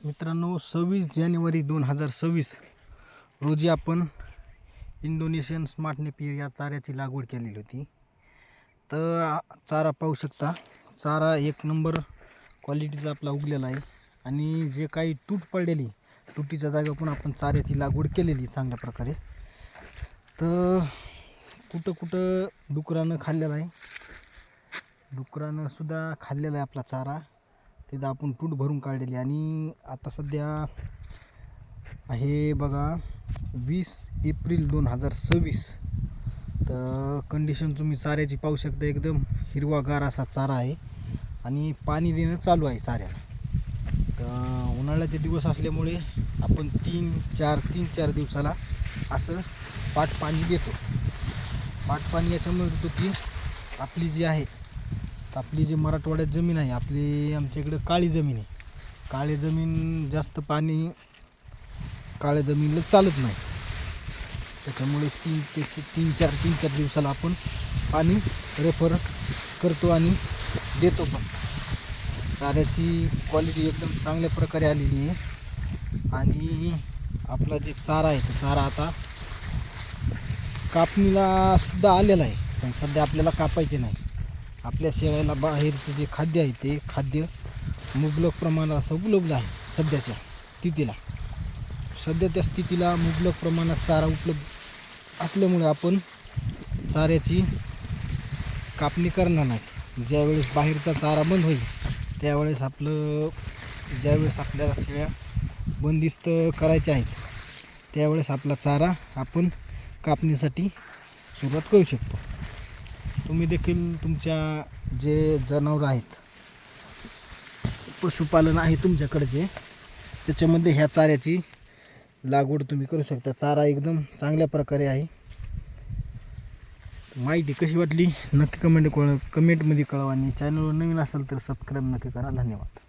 मित्रांनो 26 जानेवारी 2026 रोजी आपण इंडोनेशियन स्मार्ट नेपियर या चाऱ्याची लागवड केलेली होती। तर चारा पाहू शकता, चारा एक नंबर क्वालिटीचा आपला उगलेला आहे आणि जे काही तूट पडलेली तुटीच्या जागा पण आपण चाऱ्याची लागवड केलेली चांगल्या प्रकारे। तर कुठं कुठं डुकरानं खाल्लेला आहे, डुकरानं सुद्धा खाल्लेला आहे आपला चारा, तिथं आपण तूट भरून काढलेली। आणि आता सध्या आहे बघा 20 एप्रिल 2026। तर कंडिशन तुम्ही चाऱ्याची पाहू शकता, एकदम हिरवागार असा चारा आहे आणि पाणी देणं चालू आहे चाऱ्याला। तर उन्हाळ्याचे दिवस असल्यामुळे आपण 3-4 दिवसाला असं पाट पाणी देतो। पाट पाणी याच्यामुळे देतो की आपली जी आहे, आपली जी मराठवाड्यात जमीन आहे, आपली आमच्याकडे काळी जमीन आहे, काळी जमीन जास्त पाणी काळ्या जमिनीला चालत नाही, त्याच्यामुळे 3-4 दिवसाला आपण पाणी रेफर करतो आणि देतो। पण चाऱ्याची क्वालिटी एकदम चांगल्या प्रकारे आलेली आहे आणि आपला जे चारा आहे तो चारा आता कापणीला सुद्धा आलेला आहे, पण सध्या आपल्याला कापायचे नाही। आपल्या शेळ्याला बाहेरचं जे खाद्य आहे ते खाद्य मुबलक प्रमाणात असं उपलब्ध आहे सध्याच्या स्थितीला। सध्याच्या स्थितीला मुबलक प्रमाणात चारा उपलब्ध असल्यामुळे आपण चाऱ्याची कापणी करणार नाही। ज्यावेळेस बाहेरचा चारा बंद होईल त्यावेळेस ज्यावेळेस आपल्याला शेळ्या बंदिस्त करायच्या आहेत त्यावेळेस आपला चारा आपण कापणीसाठी सुरुवात करू शकतो। तुम्ही देखील तुमच्या जे जनावर आहेत, पशुपालन आहे तुमच्याकडे जे, त्याच्यामध्ये ह्या चाऱ्याची लागवड तुम्ही करू शकता। चारा एकदम चांगल्या प्रकारे आहे। माहिती कशी वाटली नक्की कमेंटमध्ये कळवा आणि चॅनलवर नवीन असेल तर सबस्क्राईब नक्की करा। धन्यवाद।